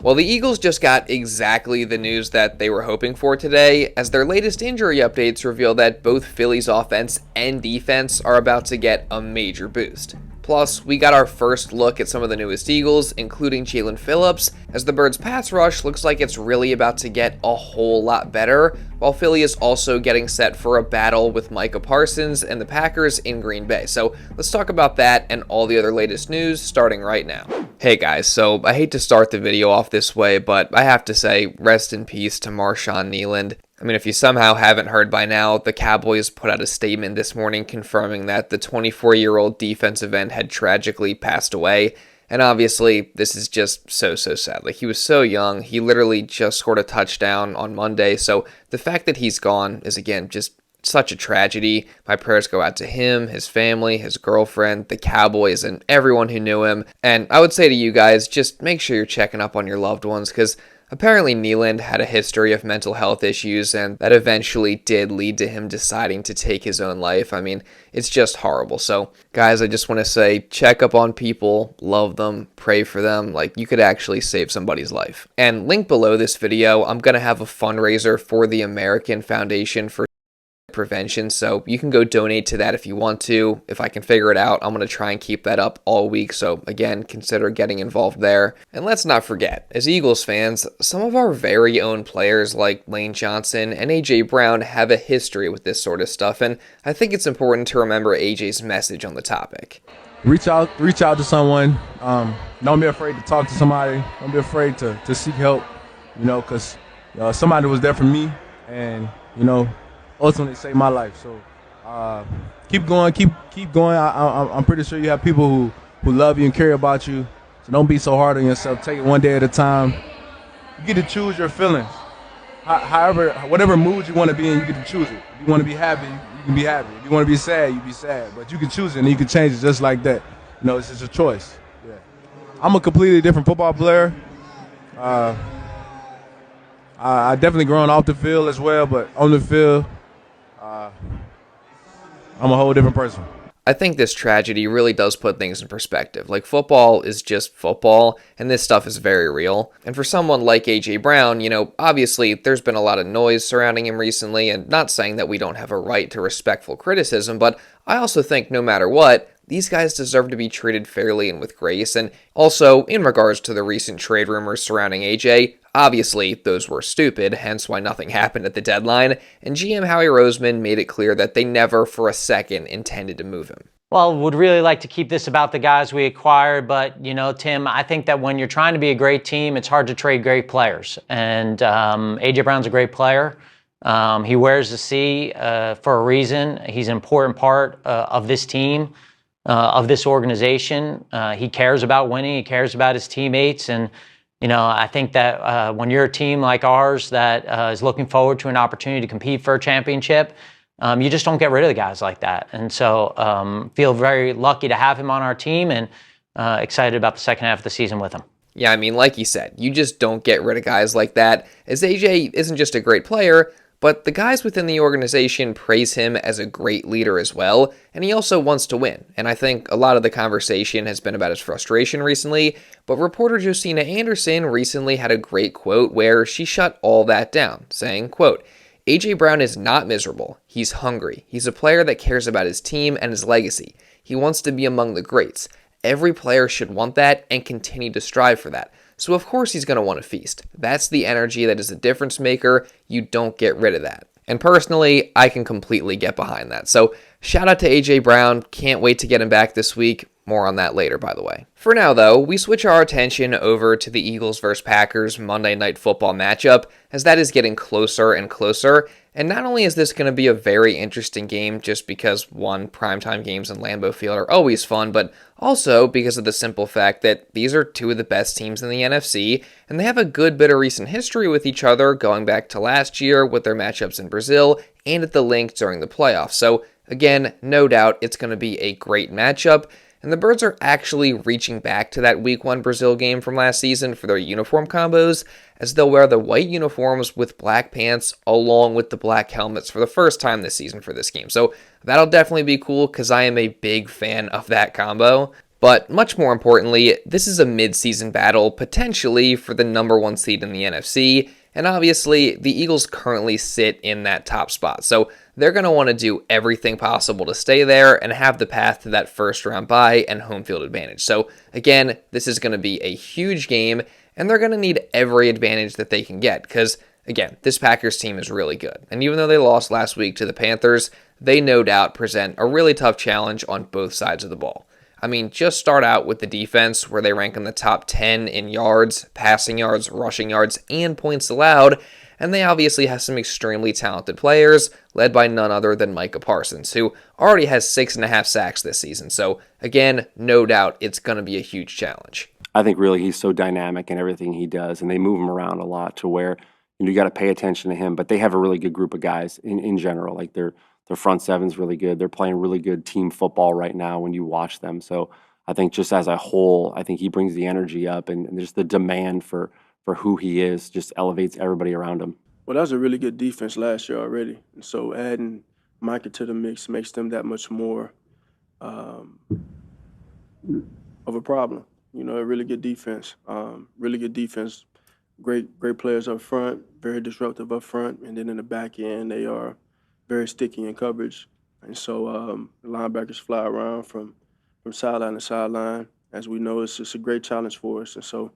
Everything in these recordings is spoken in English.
Well, the Eagles just got exactly the news that they were hoping for today, as their latest injury updates reveal that both Philly's offense and defense are about to get a major boost. Plus, we got our first look at some of the newest Eagles, including Jaelan Phillips, as the Birds' pass rush looks like it's really about to get a whole lot better, while Philly is also getting set for a battle with Micah Parsons and the Packers in Green Bay. So let's talk about that and all the other latest news starting right now. Hey guys, so I hate to start the video off this way, but I have to say rest in peace to Marshawn Kneeland. I mean, if you somehow haven't heard by now, the Cowboys put out a statement this morning confirming that the 24-year-old defensive end had tragically passed away. And obviously, this is just so sad. Like, he was so young. He literally just scored a touchdown on Monday. So the fact that he's gone is, again, just such a tragedy. My prayers go out to him, his family, his girlfriend, the Cowboys, and everyone who knew him. And I would say to you guys, just make sure you're checking up on your loved ones, because apparently Kneeland had a history of mental health issues, and that eventually did lead to him deciding to take his own life. I mean, it's just horrible. So, guys, I just want to say, check up on people, love them, pray for them. Like, you could actually save somebody's life. And link below this video, I'm going to have a fundraiser for the American Foundation for Prevention, so you can go donate to that if you want to. If I can figure it out, I'm going to try and keep that up all week, so again, consider getting involved there. And let's not forget, as Eagles fans, some of our very own players like Lane Johnson and AJ Brown have a history with this sort of stuff, and I think it's important to remember AJ's message on the topic. Reach out to someone. Don't be afraid to talk to somebody. Don't be afraid to seek help, because somebody was there for me, and ultimately saved my life. So keep going, keep going. I'm pretty sure you have people who love you and care about you. So don't be so hard on yourself. Take it one day at a time. You get to choose your feelings. However, whatever mood you want to be in, you get to choose it. If you want to be happy, you can be happy. If you want to be sad, you be sad. But you can choose it and you can change it just like that. It's just a choice. Yeah. I'm a completely different football player. I definitely grown off the field as well, but on the field, I'm a whole different person. I think this tragedy really does put things in perspective. Like, football is just football, and this stuff is very real. And for someone like AJ Brown, obviously there's been a lot of noise surrounding him recently, and not saying that we don't have a right to respectful criticism, but I also think no matter what, these guys deserve to be treated fairly and with grace. And also, in regards to the recent trade rumors surrounding AJ, obviously, those were stupid, hence why nothing happened at the deadline, and GM Howie Roseman made it clear that they never for a second intended to move him. Well, would really like to keep this about the guys we acquired, but, Tim, I think that when you're trying to be a great team, it's hard to trade great players. And A.J. Brown's a great player. He wears the C for a reason. He's an important part of this team, of this organization. He cares about winning. He cares about his teammates. And I think that when you're a team like ours that is looking forward to an opportunity to compete for a championship, you just don't get rid of the guys like that. And so feel very lucky to have him on our team and excited about the second half of the season with him. Yeah, I mean, like you said, you just don't get rid of guys like that, as AJ isn't just a great player, but the guys within the organization praise him as a great leader as well, and he also wants to win. And I think a lot of the conversation has been about his frustration recently, but reporter Josina Anderson recently had a great quote where she shut all that down, saying, quote, "AJ Brown is not miserable. He's hungry. He's a player that cares about his team and his legacy. He wants to be among the greats. Every player should want that and continue to strive for that. So of course he's going to want to feast. That's the energy that is a difference maker. You don't get rid of that." And personally, I can completely get behind that. So shout out to AJ Brown. Can't wait to get him back this week. More on that later, by the way. For now, though, we switch our attention over to the Eagles vs. Packers Monday Night Football matchup, as that is getting closer and closer. And not only is this going to be a very interesting game just because, one, primetime games in Lambeau Field are always fun, but also because of the simple fact that these are two of the best teams in the NFC, and they have a good bit of recent history with each other going back to last year with their matchups in Brazil and at the Link during the playoffs. So, again, no doubt it's going to be a great matchup. And the Birds are actually reaching back to that Week 1 Brazil game from last season for their uniform combos, as they'll wear the white uniforms with black pants along with the black helmets for the first time this season for this game. So that'll definitely be cool because I am a big fan of that combo. But much more importantly, this is a mid-season battle potentially for the number 1 seed in the NFC, and obviously the Eagles currently sit in that top spot. So they're going to want to do everything possible to stay there and have the path to that first round bye and home field advantage. So again, this is going to be a huge game, and they're going to need every advantage that they can get because, again, this Packers team is really good. And even though they lost last week to the Panthers, they no doubt present a really tough challenge on both sides of the ball. I mean, just start out with the defense where they rank in the top 10 in yards, passing yards, rushing yards, and points allowed. And they obviously have some extremely talented players, led by none other than Micah Parsons, who already has 6.5 sacks this season. So again, no doubt it's going to be a huge challenge. I think really he's so dynamic in everything he does, and they move him around a lot to where you got to pay attention to him. But they have a really good group of guys in general. Like their front seven's really good. They're playing really good team football right now when you watch them. So I think just as a whole, I think he brings the energy up, and just the demand for who he is just elevates everybody around him. Well, that was a really good defense last year already. And so adding Micah to the mix makes them that much more of a problem. You know, a really good defense. Great players up front, very disruptive up front. And then in the back end, they are very sticky in coverage. And so the linebackers fly around from sideline to sideline. As we know, it's just a great challenge for us. And so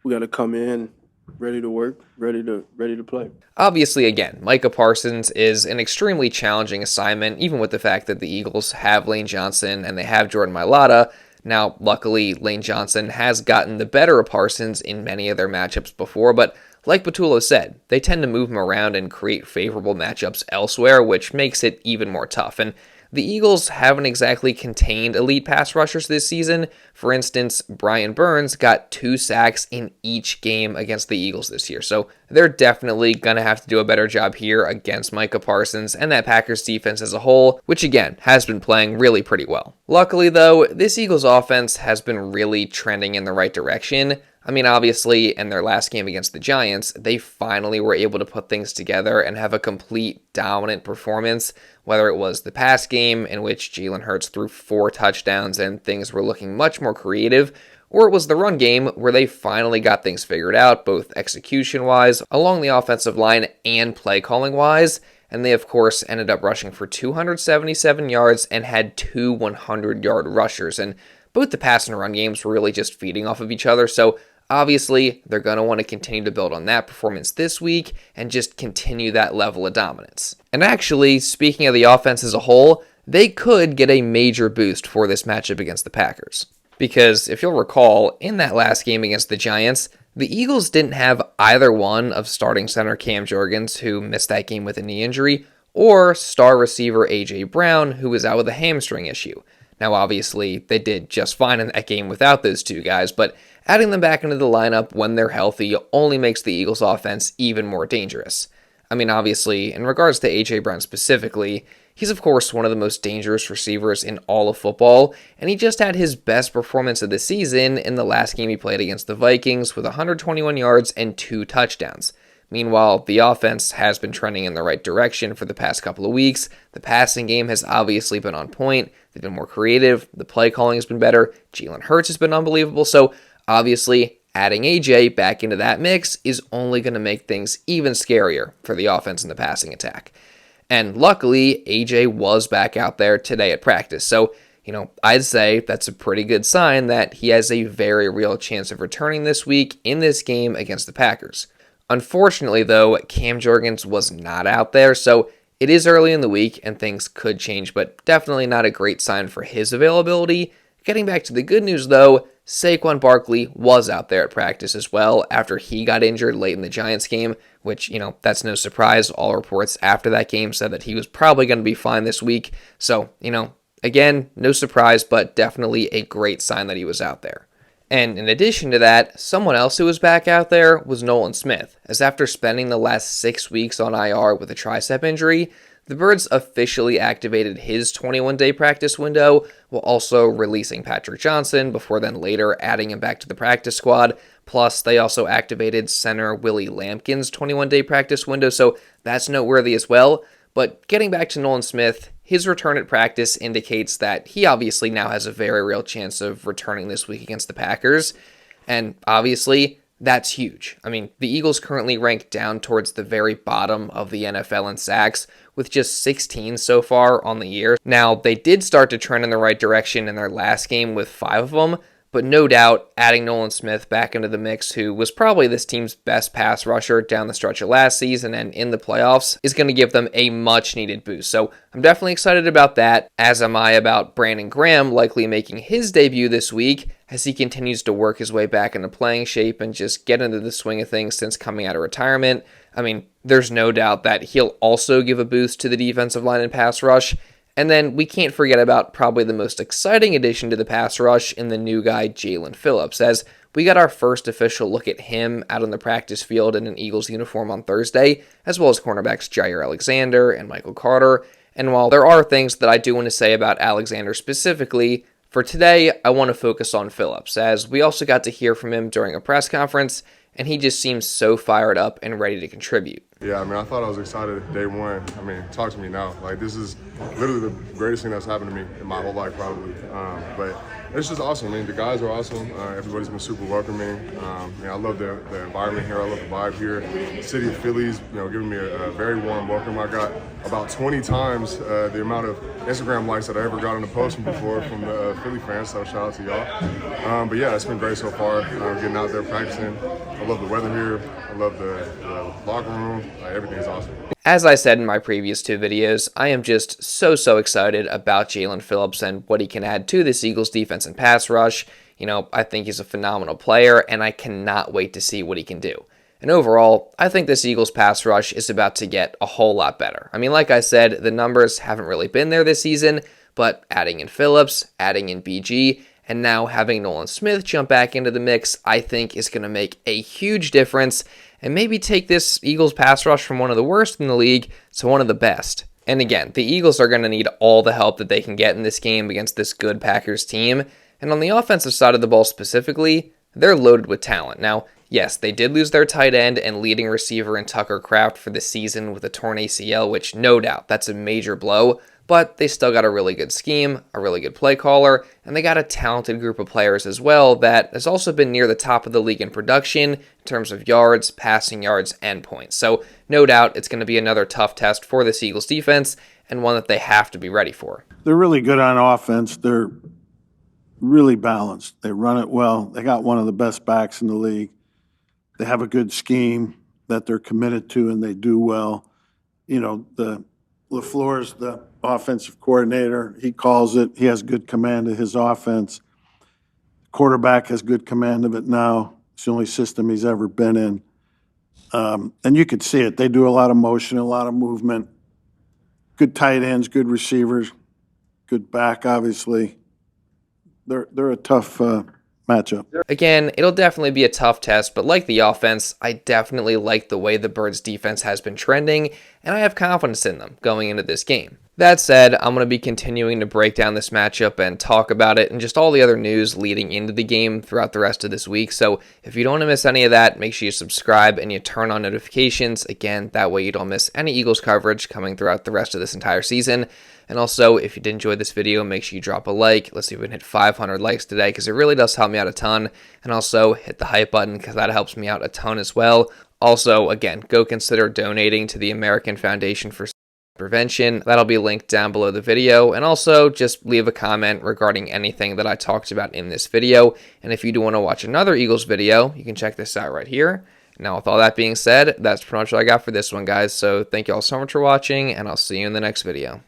we got to come in ready to work, ready to play. Obviously, again, Micah Parsons is an extremely challenging assignment, even with the fact that the Eagles have Lane Johnson and they have Jordan Mailata. Now, luckily, Lane Johnson has gotten the better of Parsons in many of their matchups before, but like Patullo said, they tend to move him around and create favorable matchups elsewhere, which makes it even more tough. And the Eagles haven't exactly contained elite pass rushers this season. For instance, Brian Burns got 2 sacks in each game against the Eagles this year. So they're definitely going to have to do a better job here against Micah Parsons and that Packers defense as a whole, which again has been playing really pretty well. Luckily though, this Eagles offense has been really trending in the right direction. I mean, obviously, in their last game against the Giants, they finally were able to put things together and have a complete dominant performance, whether it was the pass game in which Jalen Hurts threw 4 touchdowns and things were looking much more creative, or it was the run game where they finally got things figured out, both execution-wise, along the offensive line, and play-calling-wise. And they, of course, ended up rushing for 277 yards and had 2 100-yard rushers. And both the pass and run games were really just feeding off of each other, so obviously, they're going to want to continue to build on that performance this week and just continue that level of dominance. And actually, speaking of the offense as a whole, they could get a major boost for this matchup against the Packers. Because if you'll recall, in that last game against the Giants, the Eagles didn't have either one of starting center Cam Jurgens, who missed that game with a knee injury, or star receiver A.J. Brown, who was out with a hamstring issue. Now, obviously, they did just fine in that game without those two guys, but adding them back into the lineup when they're healthy only makes the Eagles' offense even more dangerous. I mean, obviously, in regards to A.J. Brown specifically, he's of course one of the most dangerous receivers in all of football, and he just had his best performance of the season in the last game he played against the Vikings with 121 yards and 2 touchdowns. Meanwhile, the offense has been trending in the right direction for the past couple of weeks. The passing game has obviously been on point. They've been more creative. The play calling has been better. Jalen Hurts has been unbelievable. So obviously, adding AJ back into that mix is only going to make things even scarier for the offense and the passing attack. And luckily, AJ was back out there today at practice. So, I'd say that's a pretty good sign that he has a very real chance of returning this week in this game against the Packers. Unfortunately, though, Cam Jurgens was not out there, so it is early in the week and things could change, but definitely not a great sign for his availability. Getting back to the good news, though, Saquon Barkley was out there at practice as well after he got injured late in the Giants game, which, that's no surprise. All reports after that game said that he was probably going to be fine this week. So, again, no surprise, but definitely a great sign that he was out there. And in addition to that, someone else who was back out there was Nolan Smith, as after spending the last 6 weeks on IR with a tricep injury, the Birds officially activated his 21-day practice window, while also releasing Patrick Johnson before then later adding him back to the practice squad. Plus, they also activated center Willie Lampkin's 21-day practice window, so that's noteworthy as well. But getting back to Nolan Smith, his return at practice indicates that he obviously now has a very real chance of returning this week against the Packers. And obviously, that's huge. I mean, the Eagles currently rank down towards the very bottom of the NFL in sacks, with just 16 so far on the year. Now, they did start to trend in the right direction in their last game with 5 of them, but no doubt adding Nolan Smith back into the mix, who was probably this team's best pass rusher down the stretch of last season and in the playoffs, is going to give them a much-needed boost. So I'm definitely excited about that, as am I about Brandon Graham likely making his debut this week as he continues to work his way back into playing shape and just get into the swing of things since coming out of retirement. I mean, there's no doubt that he'll also give a boost to the defensive line and pass rush. And then we can't forget about probably the most exciting addition to the pass rush in the new guy, Jaelan Phillips, as we got our first official look at him out on the practice field in an Eagles uniform on Thursday, as well as cornerbacks Jair Alexander and Michael Carter. And while there are things that I do want to say about Alexander specifically, for today, I want to focus on Phillips, as we also got to hear from him during a press conference, and he just seems so fired up and ready to contribute. Yeah, I mean, I thought I was excited day one. I mean, talk to me now. Like, this is literally the greatest thing that's happened to me in my whole life, probably. But it's just awesome. I mean, the guys are awesome. Everybody's been super welcoming. I love the environment here. I love the vibe here. The city of Philly's, giving me a very warm welcome. I got about 20 times the amount of Instagram likes that I ever got on a post before from the Philly fans, so shout out to y'all. But yeah, it's been great so far, getting out there practicing. I love the weather here. I love the locker room. Everything is awesome. As I said in my previous 2 videos, I am just so excited about Jaelan Phillips and what he can add to this Eagles defense and pass rush. I think he's a phenomenal player, and I cannot wait to see what he can do. And overall, I think this Eagles pass rush is about to get a whole lot better. I mean, like I said, the numbers haven't really been there this season, but adding in Phillips, adding in BG, and now having Nolan Smith jump back into the mix, I think is going to make a huge difference and maybe take this Eagles pass rush from one of the worst in the league to one of the best. And again, the Eagles are going to need all the help that they can get in this game against this good Packers team. And on the offensive side of the ball specifically, they're loaded with talent. Now, yes, they did lose their tight end and leading receiver in Tucker Kraft for the season with a torn ACL, which no doubt, that's a major blow. But they still got a really good scheme, a really good play caller, and they got a talented group of players as well that has also been near the top of the league in production in terms of yards, passing yards, and points. So no doubt it's going to be another tough test for this Eagles defense and one that they have to be ready for. They're really good on offense. They're really balanced. They run it well. They got one of the best backs in the league. They have a good scheme that they're committed to and they do well. LaFleur's the offensive coordinator. He calls it. He has good command of his offense. Quarterback has good command of it now. It's the only system he's ever been in. And you could see it. They do a lot of motion, a lot of movement. Good tight ends, good receivers, good back, obviously. They're a tough matchup. Again, it'll definitely be a tough test, but like the offense, I definitely like the way the Birds defense has been trending, and I have confidence in them going into this game. That said, I'm going to be continuing to break down this matchup and talk about it and just all the other news leading into the game throughout the rest of this week. So if you don't want to miss any of that, make sure you subscribe and you turn on notifications. Again, that way you don't miss any Eagles coverage coming throughout the rest of this entire season. And also, if you did enjoy this video, make sure you drop a like. Let's see if we can hit 500 likes today because it really does help me out a ton. And also, hit the hype button because that helps me out a ton as well. Also, again, go consider donating to the American Foundation for Prevention. That'll be linked down below the video. And also, just leave a comment regarding anything that I talked about in this video. And if you do want to watch another Eagles video, you can check this out right here. Now, with all that being said, that's pretty much what I got for this one, guys. So thank you all so much for watching, and I'll see you in the next video.